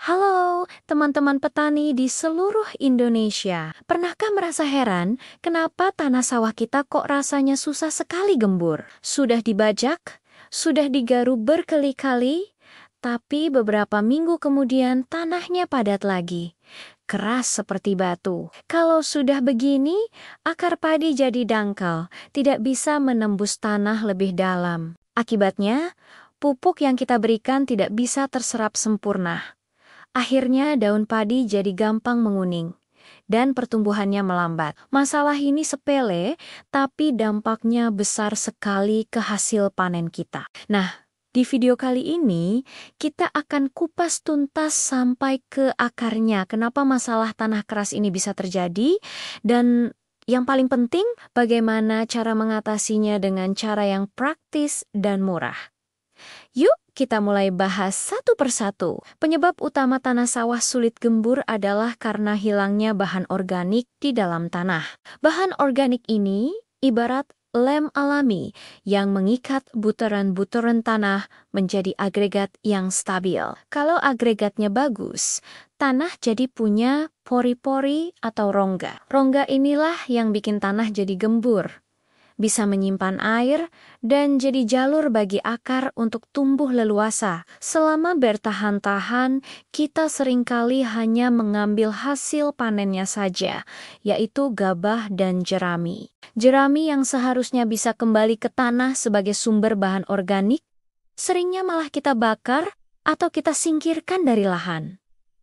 Halo, teman-teman petani di seluruh Indonesia. Pernahkah merasa heran kenapa tanah sawah kita kok rasanya susah sekali gembur? Sudah dibajak, sudah digaruk berkali-kali, tapi beberapa minggu kemudian tanahnya padat lagi. Keras seperti batu. Kalau sudah begini, akar padi jadi dangkal, tidak bisa menembus tanah lebih dalam. Akibatnya, pupuk yang kita berikan tidak bisa terserap sempurna. Akhirnya daun padi jadi gampang menguning dan pertumbuhannya melambat. Masalah ini sepele, tapi dampaknya besar sekali ke hasil panen kita. Nah, di video kali ini kita akan kupas tuntas sampai ke akarnya kenapa masalah tanah keras ini bisa terjadi, dan yang paling penting bagaimana cara mengatasinya dengan cara yang praktis dan murah. Yuk, kita mulai bahas satu persatu. Penyebab utama tanah sawah sulit gembur adalah karena hilangnya bahan organik di dalam tanah. Bahan organik ini ibarat lem alami yang mengikat butiran-butiran tanah menjadi agregat yang stabil. Kalau agregatnya bagus, tanah jadi punya pori-pori atau rongga. Rongga inilah yang bikin tanah jadi gembur, bisa menyimpan air, dan jadi jalur bagi akar untuk tumbuh leluasa. Selama bertahan-tahan, kita seringkali hanya mengambil hasil panennya saja, yaitu gabah dan jerami. Jerami yang seharusnya bisa kembali ke tanah sebagai sumber bahan organik, seringnya malah kita bakar atau kita singkirkan dari lahan.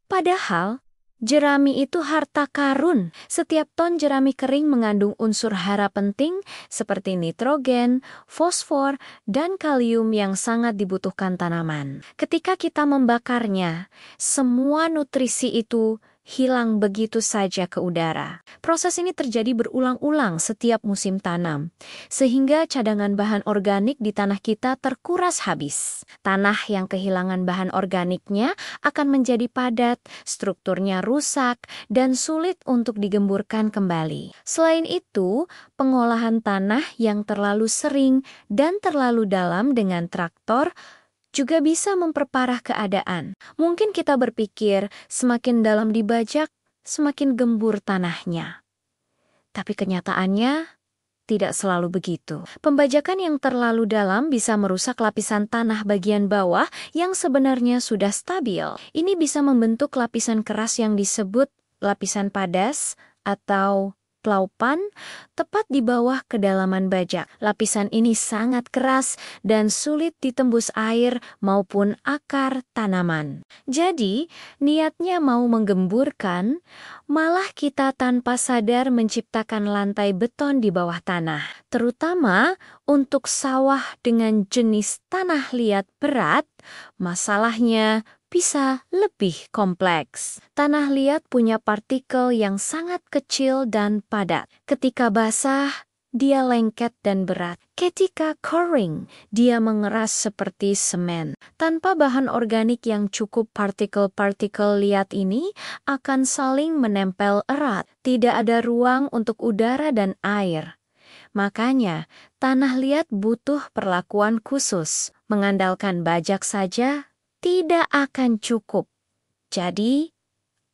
Padahal, jerami itu harta karun. Setiap ton jerami kering mengandung unsur hara penting seperti nitrogen, fosfor, dan kalium yang sangat dibutuhkan tanaman. Ketika kita membakarnya, semua nutrisi itu hilang begitu saja ke udara. Proses ini terjadi berulang-ulang setiap musim tanam, sehingga cadangan bahan organik di tanah kita terkuras habis. Tanah yang kehilangan bahan organiknya akan menjadi padat, strukturnya rusak, dan sulit untuk digemburkan kembali. Selain itu, pengolahan tanah yang terlalu sering dan terlalu dalam dengan traktor juga bisa memperparah keadaan. Mungkin kita berpikir semakin dalam dibajak, semakin gembur tanahnya. Tapi kenyataannya tidak selalu begitu. Pembajakan yang terlalu dalam bisa merusak lapisan tanah bagian bawah yang sebenarnya sudah stabil. Ini bisa membentuk lapisan keras yang disebut lapisan padas atau plaupan tepat di bawah kedalaman bajak. Lapisan ini sangat keras dan sulit ditembus air maupun akar tanaman. Jadi, niatnya mau menggemburkan, malah kita tanpa sadar menciptakan lantai beton di bawah tanah. Terutama untuk sawah dengan jenis tanah liat berat, masalahnya bisa lebih kompleks. Tanah liat punya partikel yang sangat kecil dan padat. Ketika basah, dia lengket dan berat. Ketika kering, dia mengeras seperti semen. Tanpa bahan organik yang cukup, partikel-partikel liat ini akan saling menempel erat. Tidak ada ruang untuk udara dan air. Makanya, tanah liat butuh perlakuan khusus. Mengandalkan bajak saja tidak akan cukup. Jadi,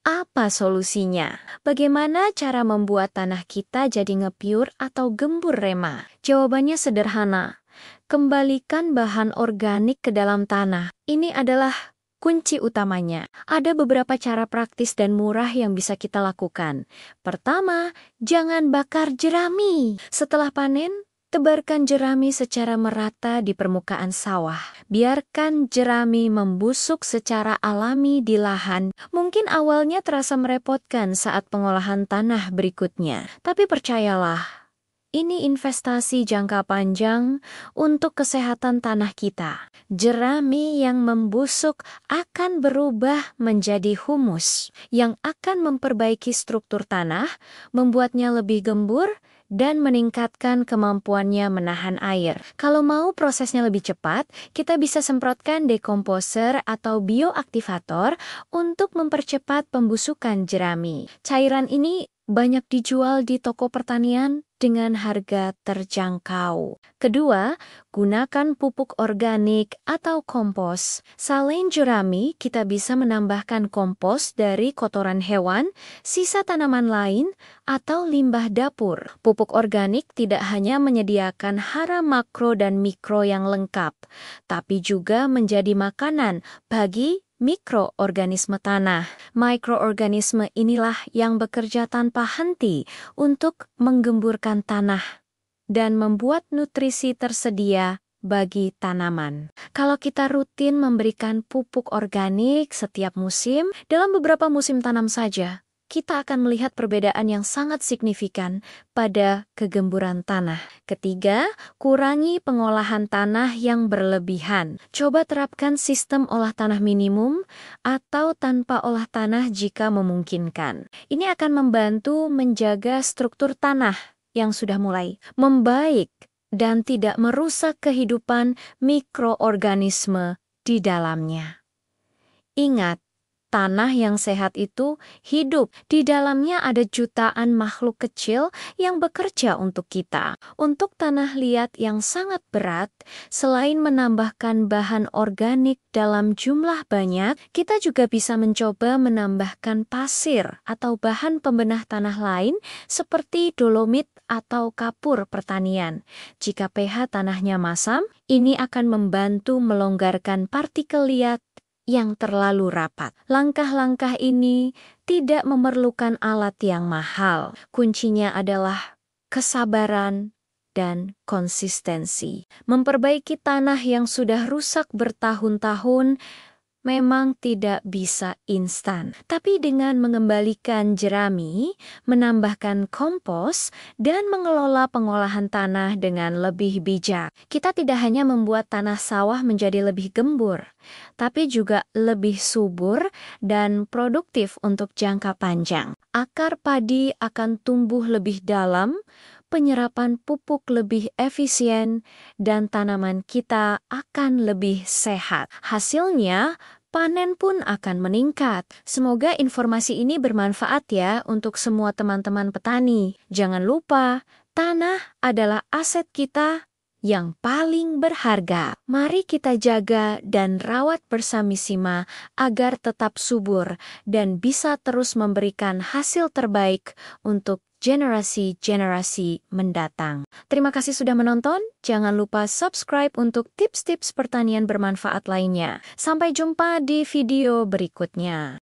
apa solusinya? Bagaimana cara membuat tanah kita jadi ngepiur atau gembur rema? Jawabannya sederhana. Kembalikan bahan organik ke dalam tanah. Ini adalah kunci utamanya. Ada beberapa cara praktis dan murah yang bisa kita lakukan. Pertama, jangan bakar jerami. Setelah panen, tebarkan jerami secara merata di permukaan sawah. Biarkan jerami membusuk secara alami di lahan. Mungkin awalnya terasa merepotkan saat pengolahan tanah berikutnya. Tapi percayalah, ini investasi jangka panjang untuk kesehatan tanah kita. Jerami yang membusuk akan berubah menjadi humus yang akan memperbaiki struktur tanah, membuatnya lebih gembur, dan meningkatkan kemampuannya menahan air. Kalau mau prosesnya lebih cepat, kita bisa semprotkan dekomposer atau bioaktivator untuk mempercepat pembusukan jerami. Cairan ini banyak dijual di toko pertanian dengan harga terjangkau. Kedua, gunakan pupuk organik atau kompos. Selain jerami, kita bisa menambahkan kompos dari kotoran hewan, sisa tanaman lain, atau limbah dapur. Pupuk organik tidak hanya menyediakan hara makro dan mikro yang lengkap, tapi juga menjadi makanan bagi mikroorganisme tanah. Mikroorganisme inilah yang bekerja tanpa henti untuk menggemburkan tanah dan membuat nutrisi tersedia bagi tanaman. Kalau kita rutin memberikan pupuk organik setiap musim, dalam beberapa musim tanam saja, kita akan melihat perbedaan yang sangat signifikan pada kegemburan tanah. Ketiga, kurangi pengolahan tanah yang berlebihan. Coba terapkan sistem olah tanah minimum atau tanpa olah tanah jika memungkinkan. Ini akan membantu menjaga struktur tanah yang sudah mulai membaik dan tidak merusak kehidupan mikroorganisme di dalamnya. Ingat, tanah yang sehat itu hidup. Di dalamnya ada jutaan makhluk kecil yang bekerja untuk kita. Untuk tanah liat yang sangat berat, selain menambahkan bahan organik dalam jumlah banyak, kita juga bisa mencoba menambahkan pasir atau bahan pembenah tanah lain seperti dolomit atau kapur pertanian. Jika pH tanahnya masam, ini akan membantu melonggarkan partikel liat yang terlalu rapat. Langkah-langkah ini tidak memerlukan alat yang mahal. Kuncinya adalah kesabaran dan konsistensi. Memperbaiki tanah yang sudah rusak bertahun-tahun memang tidak bisa instan. Tapi dengan mengembalikan jerami, menambahkan kompos, dan mengelola pengolahan tanah dengan lebih bijak, kita tidak hanya membuat tanah sawah menjadi lebih gembur, tapi juga lebih subur dan produktif untuk jangka panjang. Akar padi akan tumbuh lebih dalam, penyerapan pupuk lebih efisien, dan tanaman kita akan lebih sehat. Hasilnya, panen pun akan meningkat. Semoga informasi ini bermanfaat ya untuk semua teman-teman petani. Jangan lupa, tanah adalah aset kita yang paling berharga. Mari kita jaga dan rawat bersama-sama agar tetap subur dan bisa terus memberikan hasil terbaik untuk generasi-generasi mendatang. Terima kasih sudah menonton. Jangan lupa subscribe untuk tips-tips pertanian bermanfaat lainnya. Sampai jumpa di video berikutnya.